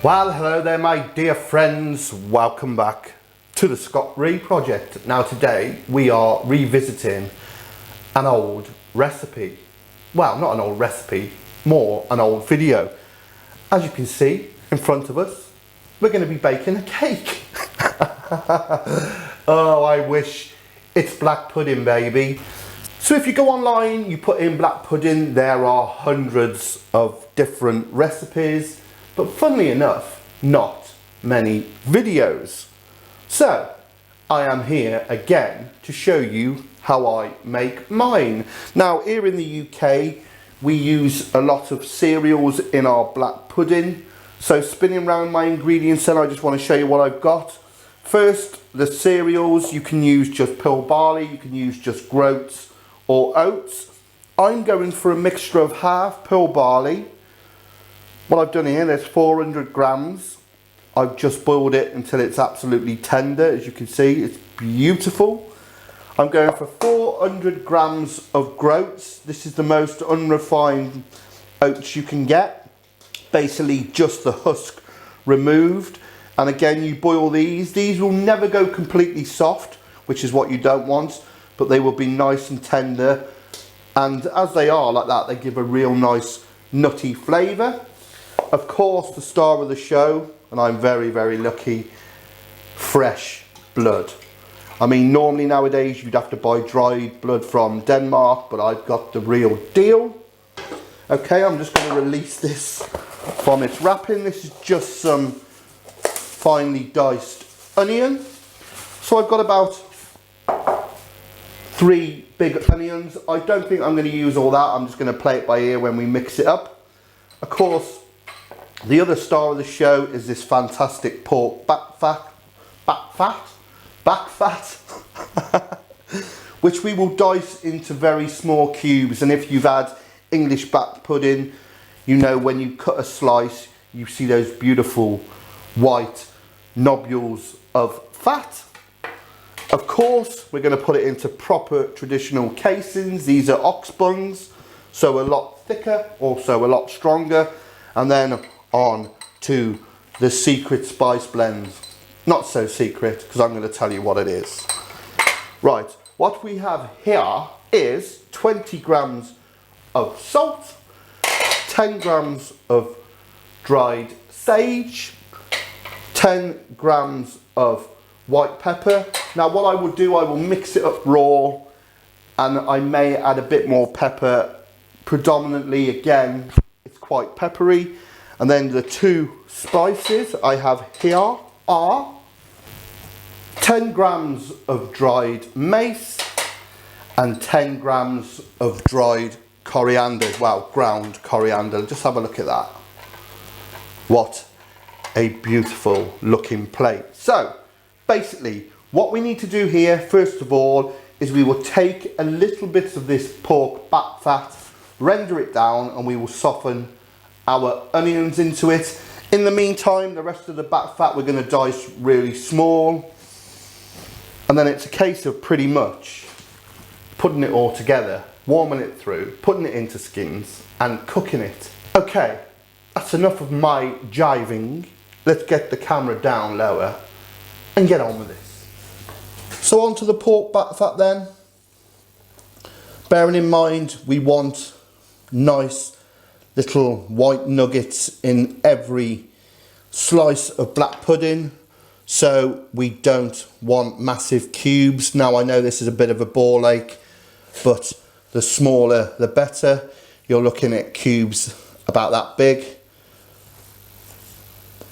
Well, hello there my dear friends, welcome back to the Scott Ree project. Now today we are revisiting an old recipe. Well, not an old recipe, more an old video. As you can see in front of us, we're going to be baking a cake. Oh, I wish it's black pudding, baby. So if you go online, you put in black pudding, there are hundreds of different recipes. But funnily enough, not many videos. So I am here again to show you how I make mine. Now here in the UK, we use a lot of cereals in our black pudding. So spinning around my ingredients, then I just want to show you what I've got. First, the cereals, you can use just pearl barley, you can use just groats or oats. I'm going for a mixture of half pearl barley. What I've done here, there's 400 grams. I've just boiled it until it's absolutely tender. As you can see, it's beautiful. I'm going for 400 grams of groats. This is the most unrefined oats you can get. Basically just the husk removed. And again, you boil these. These will never go completely soft, which is what you don't want, but they will be nice and tender. And as they are like that, they give a real nice nutty flavour. Of course, the star of the show, and I'm very, very lucky, fresh blood. I mean, normally nowadays you'd have to buy dried blood from Denmark, but I've got the real deal. Okay, I'm just going to release this from its wrapping. This is just some finely diced onion. So I've got about 3 big onions. I don't think I'm going to use all that. I'm just going to play it by ear when we mix it up. Of course, the other star of the show is this fantastic pork back fat, which we will dice into very small cubes. And if you've had English back pudding, you know when you cut a slice, you see those beautiful white nodules of fat. Of course, we're going to put it into proper traditional casings. These are ox buns, so a lot thicker, also a lot stronger. And then on to the secret spice blends. Not so secret, because I'm going to tell you what it is. Right, what we have here is 20 grams of salt, 10 grams of dried sage, 10 grams of white pepper. Now what I will do, I will mix it up raw, and I may add a bit more pepper. Predominantly, again, it's quite peppery. And then the 2 spices I have here are 10 grams of dried mace and 10 grams of dried coriander, well, ground coriander. Just have a look at that. What a beautiful looking plate. So basically what we need to do here, first of all, is we will take a little bit of this pork back fat, render it down, and we will soften our onions into it. In the meantime, the rest of the back fat we're going to dice really small, and then it's a case of pretty much putting it all together, warming it through, putting it into skins and cooking it. Okay, that's enough of my jiving. Let's get the camera down lower and get on with this. So onto the pork back fat then. Bearing in mind we want nice little white nuggets in every slice of black pudding, so we don't want massive cubes. Now I know this is a bit of a ball ache, but the smaller the better. You're looking at cubes about that big.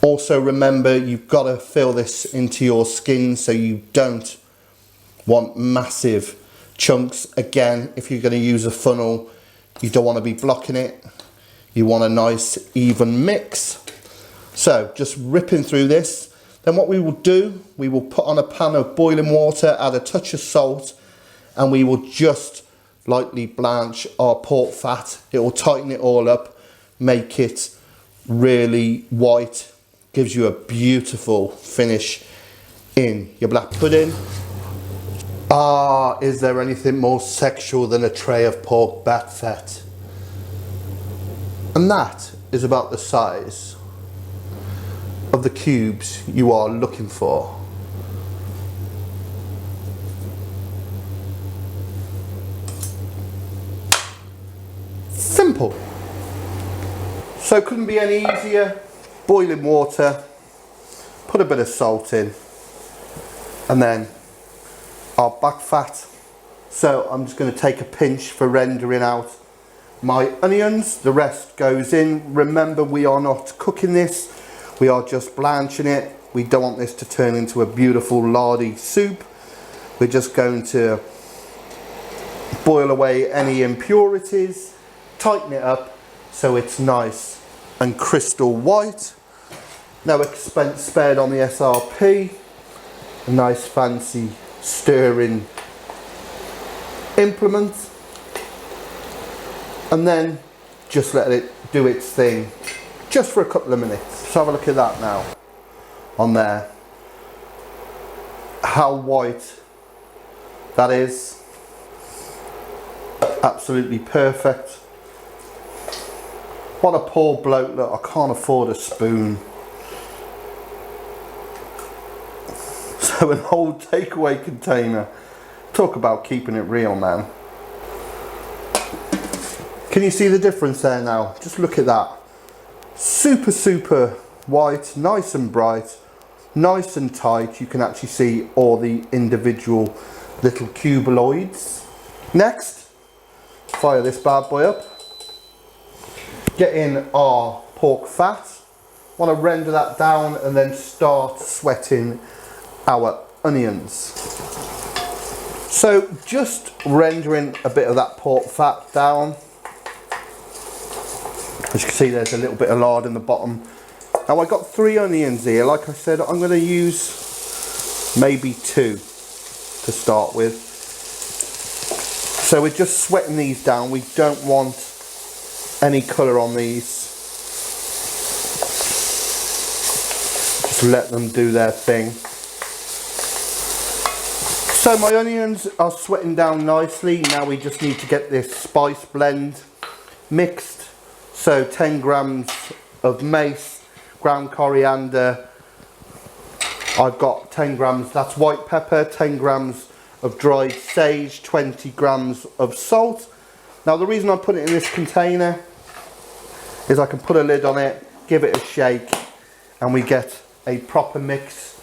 Also remember, you've got to fill this into your skin, so you don't want massive chunks. Again, if you're going to use a funnel, you don't want to be blocking it. You want a nice even mix. So just ripping through this. Then what we will do, we will put on a pan of boiling water, add a touch of salt, and we will just lightly blanch our pork fat. It will tighten it all up, make it really white, gives you a beautiful finish in your black pudding. Ah, is there anything more sexual than a tray of pork back fat? And that is about the size the cubes you are looking for. Simple. So couldn't be any easier. Boiling water, put a bit of salt in, and then our back fat. So I'm just going to take a pinch for rendering out my onions. The rest goes in. Remember, we are not cooking this, we are just blanching it. We don't want this to turn into a beautiful lardy soup. We're just going to boil away any impurities, tighten it up so it's nice and crystal white. No expense spared on the SRP. A nice fancy stirring implement, and then just let it do its thing just for a couple of minutes. Let's have a look at that now on there, how white that is. Absolutely perfect. What a poor bloke, look, I can't afford a spoon. So an old takeaway container. Talk about keeping it real, man. Can you see the difference there now? Just look at that. Super, super white, nice and bright, nice and tight. You can actually see all the individual little cubeloids. Next, fire this bad boy up. Get in our pork fat. Want to render that down and then start sweating our onions. So just rendering a bit of that pork fat down. As you can see, there's a little bit of lard in the bottom. Now I got 3 onions here. Like I said, I'm going to use maybe 2 to start with. So we're just sweating these down. We don't want any colour on these. Just let them do their thing. So my onions are sweating down nicely. Now we just need to get this spice blend mixed. So 10 grams of mace, ground coriander. I've got 10 grams, that's white pepper, 10 grams of dried sage, 20 grams of salt. Now the reason I put it in this container is I can put a lid on it, give it a shake, and we get a proper mix.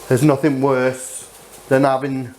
There's nothing worse than having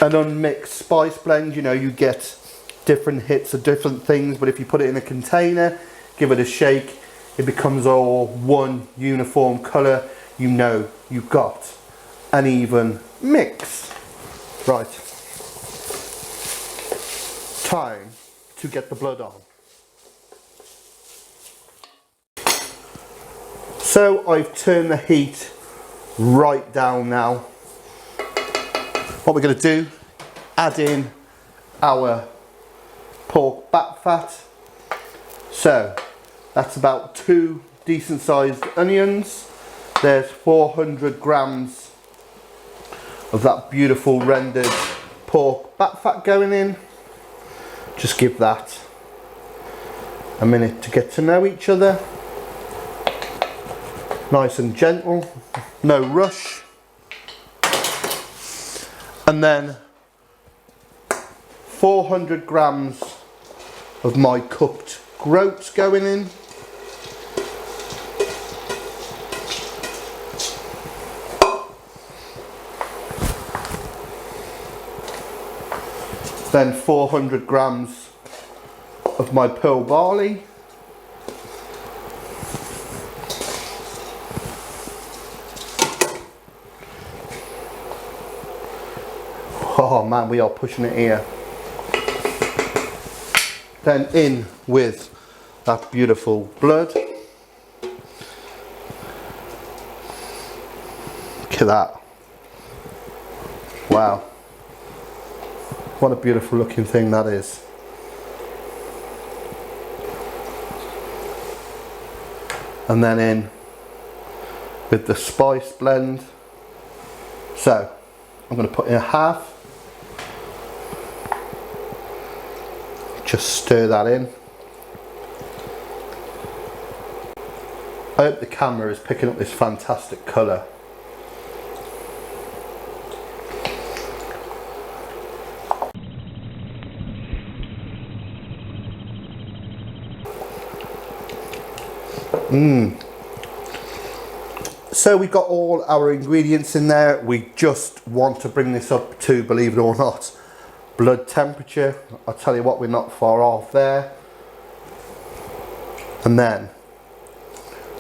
an unmixed spice blend. You know, you get different hits of different things, but if you put it in a container, give it a shake, it becomes all one uniform colour. You know you've got an even mix. Right, time to get the blood on. So I've turned the heat right down now. What we're going to do, add in our pork back fat. So that's about 2 decent sized onions. There's 400 grams of that beautiful rendered pork back fat going in. Just give that a minute to get to know each other. Nice and gentle, no rush. And then 400 grams of my cooked groats going in. Then 400 grams of my pearl barley. Oh man, we are pushing it here. Then in with that beautiful blood. Look at that. Wow. What a beautiful looking thing that is. And then in with the spice blend. So I'm going to put in a half. Just stir that in. I hope the camera is picking up this fantastic colour. So we've got all our ingredients in there. We just want to bring this up to, believe it or not, blood temperature. I'll tell you what, we're not far off there. And then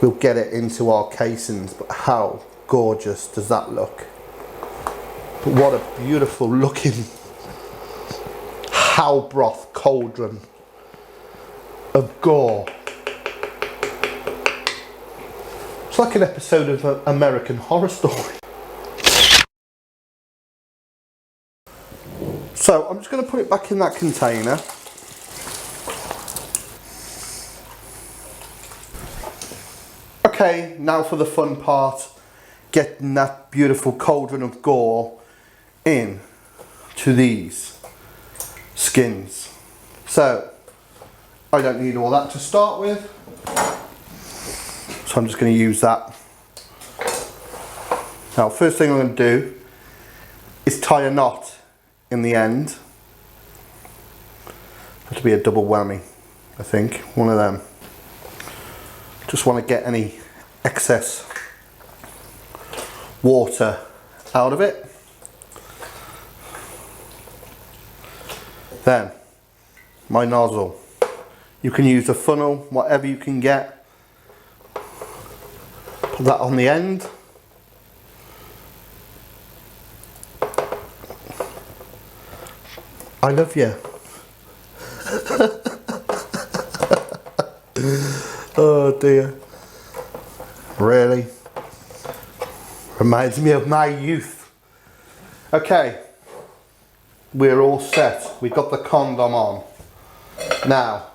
we'll get it into our casings. But how gorgeous does that look? But what a beautiful looking how broth cauldron of gore. It's like an episode of American Horror Story. So I'm just going to put it back in that container. Okay, now for the fun part, getting that beautiful cauldron of gore in to these skins. So I don't need all that to start with. So I'm just going to use that. Now, first thing I'm going to do is tie a knot in the end. That'll be a double whammy, I think, one of them. Just want to get any excess water out of it. Then, my nozzle. You can use a funnel, whatever you can get. Put that on the end. I love you. Oh dear. Really? Reminds me of my youth. Okay. We're all set. We've got the condom on. Now,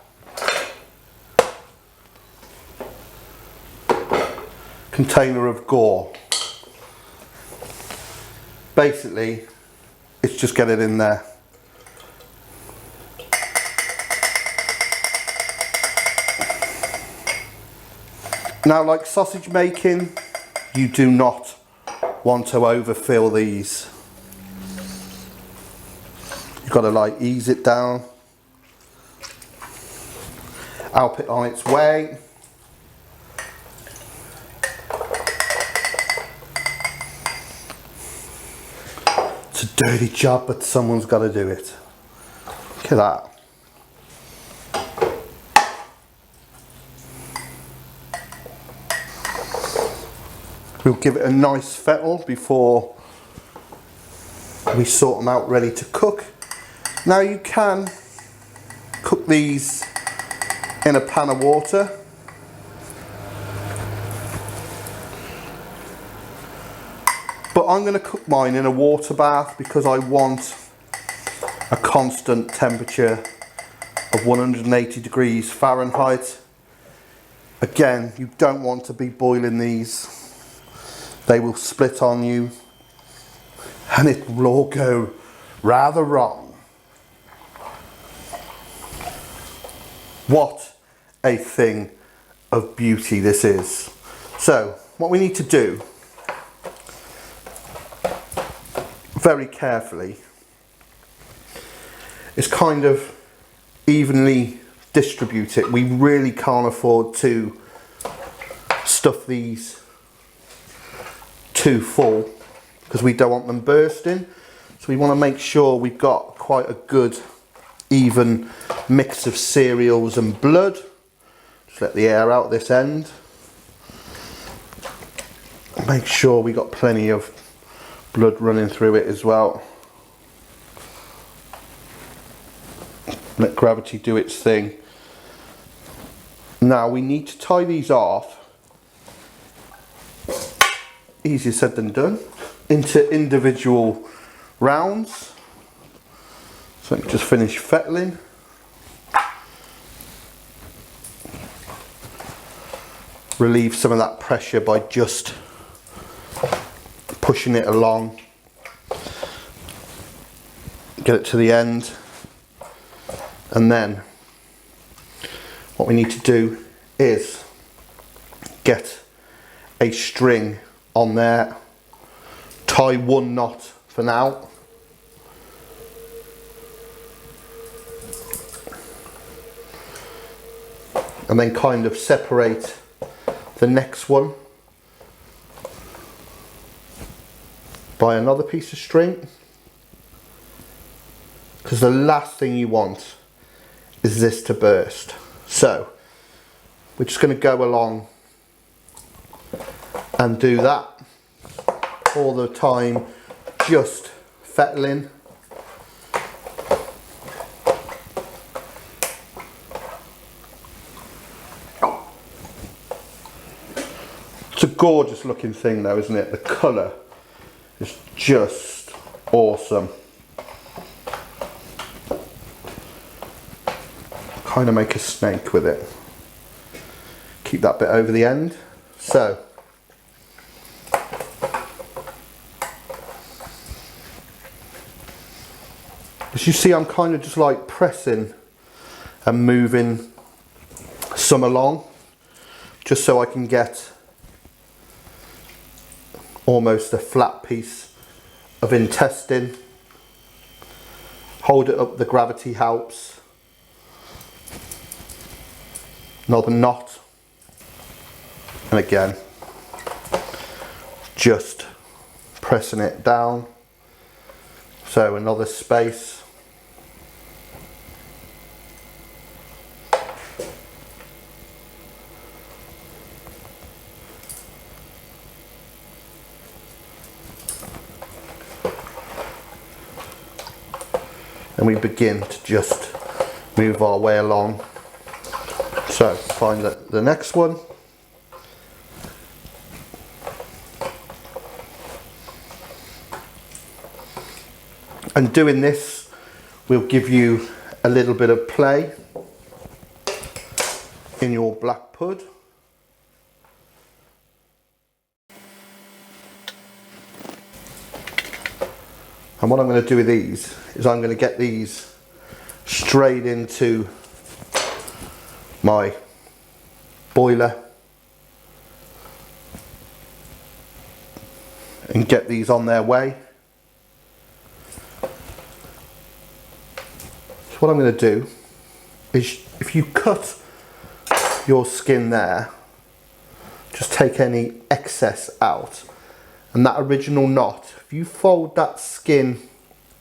container of gore. Basically, it's just get it in there. Now, like sausage making, you do not want to overfill these. You've got to like ease it down, help it on its way. It's a dirty job, but someone's got to do it. Look at that. We'll give it a nice fettle before we sort them out ready to cook. Now you can cook these in a pan of water. But I'm going to cook mine in a water bath because I want a constant temperature of 180 degrees Fahrenheit. Again, you don't want to be boiling these. They will split on you and it will all go rather wrong. What a thing of beauty this is. So what we need to do, very carefully, is kind of evenly distribute it. We really can't afford to stuff these too full because we don't want them bursting. So we want to make sure we've got quite a good even mix of cereals and blood. Just let the air out this end. Make sure we got plenty of blood running through it as well. Let gravity do its thing. Now we need to tie these off, easier said than done, into individual rounds. So let me just finish fettling. Relieve some of that pressure by just pushing it along. Get it to the end. And then what we need to do is get a string on there, tie one knot for now. And then kind of separate the next one by another piece of string, because the last thing you want is this to burst. So we're just going to go along and do that all the time, just fettling. It's a gorgeous looking thing though, isn't it? The colour is just awesome. Kind of make a snake with it. Keep that bit over the end. So as you see, I'm kind of just like pressing and moving some along, just so I can get almost a flat piece of intestine. Hold it up, the gravity helps. Another knot, and again just pressing it down, so another space. And we begin to just move our way along. So find the next one. And doing this will give you a little bit of play in your black pud. And what I'm going to do with these is I'm going to get these straight into my boiler and get these on their way. So what I'm going to do is, if you cut your skin there, just take any excess out, and that original knot, if you fold that skin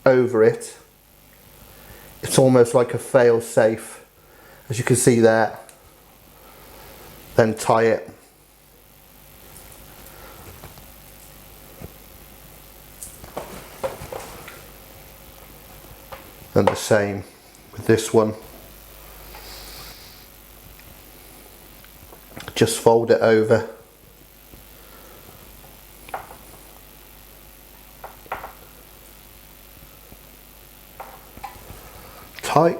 over it, it's almost like a fail-safe, as you can see there. Then tie it. And the same with this one. Just fold it over. Tight.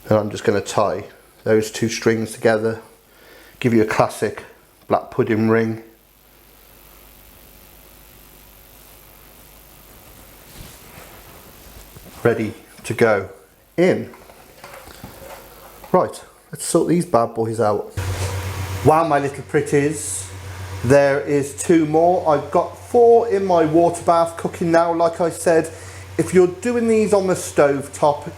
And I'm just going to tie those two strings together, give you a classic black pudding ring. Ready to go in. Right, let's sort these bad boys out. Wow, my little pretties, there is 2 more. I've got 4 in my water bath cooking now. Like I said, if you're doing these on the stove top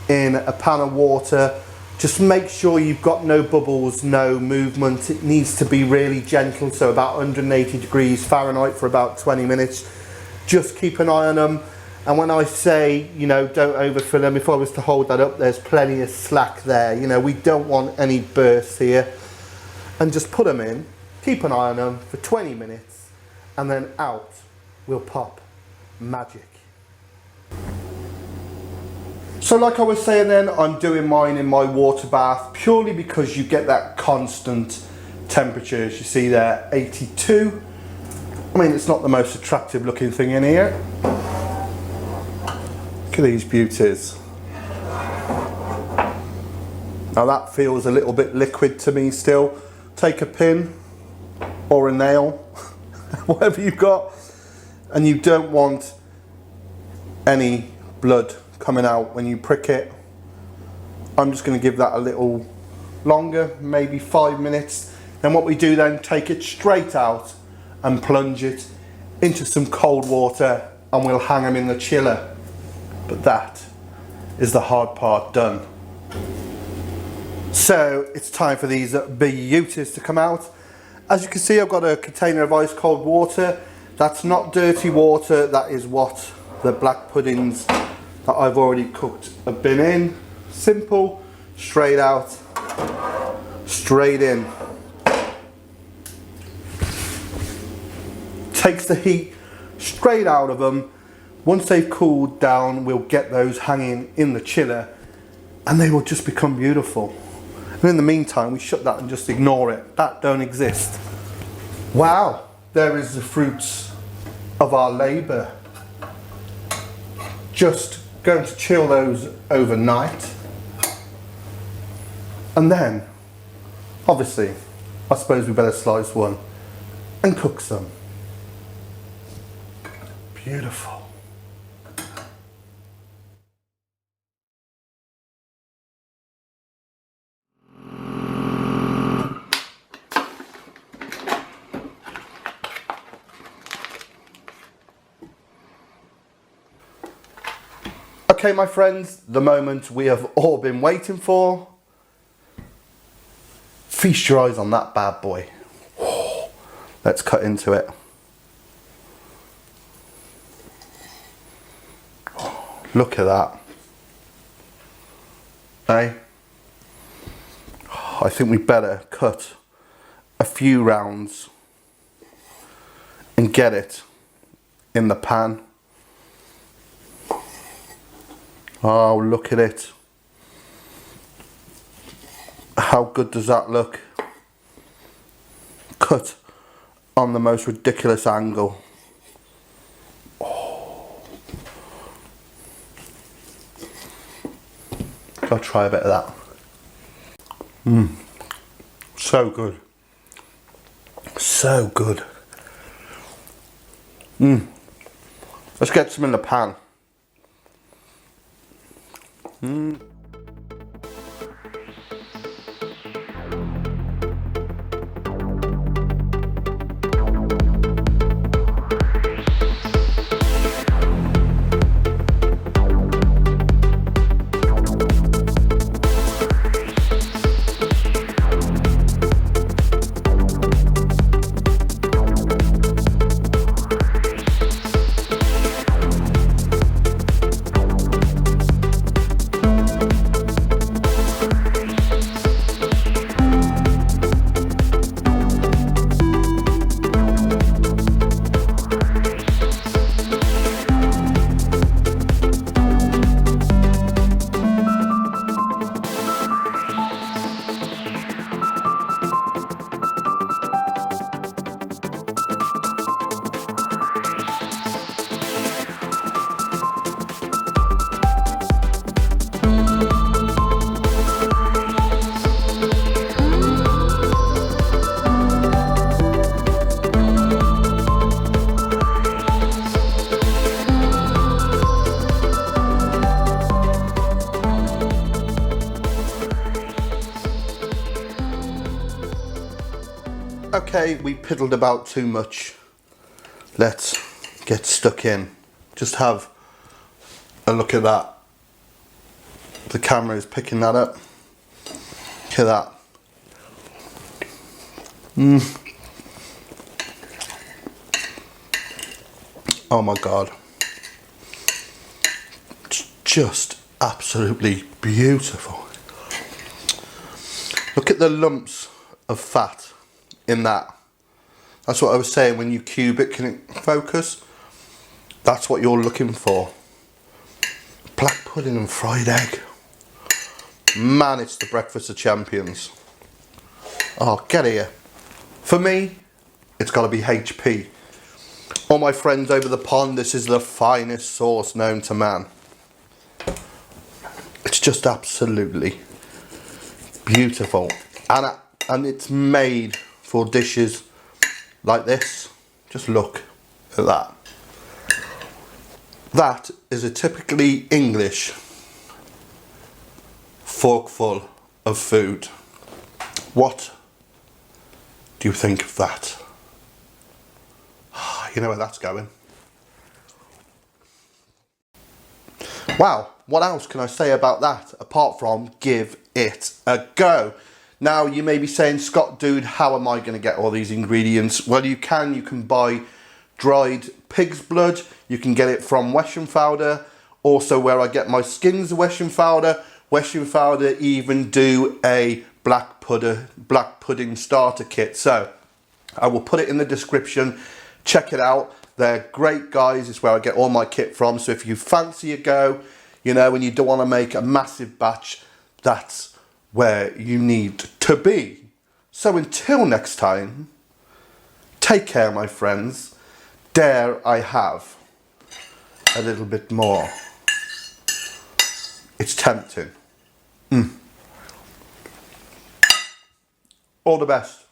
in a pan of water, just make sure you've got no bubbles, no movement. It needs to be really gentle, so about 180 degrees Fahrenheit for about 20 minutes. Just keep an eye on them. And when I say, you know, don't overfill them, if I was to hold that up, there's plenty of slack there. You know, we don't want any bursts here. And just put them in, keep an eye on them for 20 minutes, and then out will pop magic. So like I was saying then, I'm doing mine in my water bath purely because you get that constant temperature, as you see there, 82. I mean, it's not the most attractive looking thing in here. Look at these beauties. Now that feels a little bit liquid to me still. Take a pin or a nail, whatever you've got, and you don't want any blood coming out when you prick it. I'm just going to give that a little longer, maybe 5 minutes. Then what we do then, take it straight out and plunge it into some cold water, and we'll hang them in the chiller. But that is the hard part done. So it's time for these beauties to come out. As you can see, I've got a container of ice cold water. That's not dirty water, that is what the black puddings that I've already cooked have been in. Simple, straight out, straight in. Takes the heat straight out of them. Once they've cooled down, we'll get those hanging in the chiller and they will just become beautiful. And in the meantime, we shut that and just ignore it. That don't exist. Wow, there is the fruits of our labour. Just going to chill those overnight. And then, obviously, I suppose we better slice one and cook some. Beautiful. Okay, my friends, the moment we have all been waiting for. Feast your eyes on that bad boy. Let's cut into it. Look at that. Eh? I think we better cut a few rounds and get it in the pan. Oh, look at it. How good does that look? Cut on the most ridiculous angle. Oh. Gotta try a bit of that. So good. So good. Let's get some in the pan. Okay, we piddled about too much. Let's get stuck in. Just have a look at that. The camera is picking that up. Look at that. Oh my God. It's just absolutely beautiful. Look at the lumps of fat in that. That's what I was saying, when you cube it, can it focus? That's what you're looking for. Black pudding and fried egg. Man, it's the breakfast of champions. Oh, get here. For me, it's got to be HP. All my friends over the pond, this is the finest sauce known to man. It's just absolutely beautiful. And it's made for dishes like this. Just look at that. That is a typically English forkful of food. What do you think of that? You know where that's going. Wow, what else can I say about that apart from give it a go? Now you may be saying, Scott dude, how am I going to get all these ingredients? Well, you can buy dried pig's blood, you can get it from Wesham also where I get my skins of Wesham even do a black pudding starter kit, so I will put it in the description, check it out, they're great guys, it's where I get all my kit from, so if you fancy a go, you know, and you don't want to make a massive batch, that's where you need to be. So until next time, take care my friends, dare I have a little bit more. It's tempting. All the best.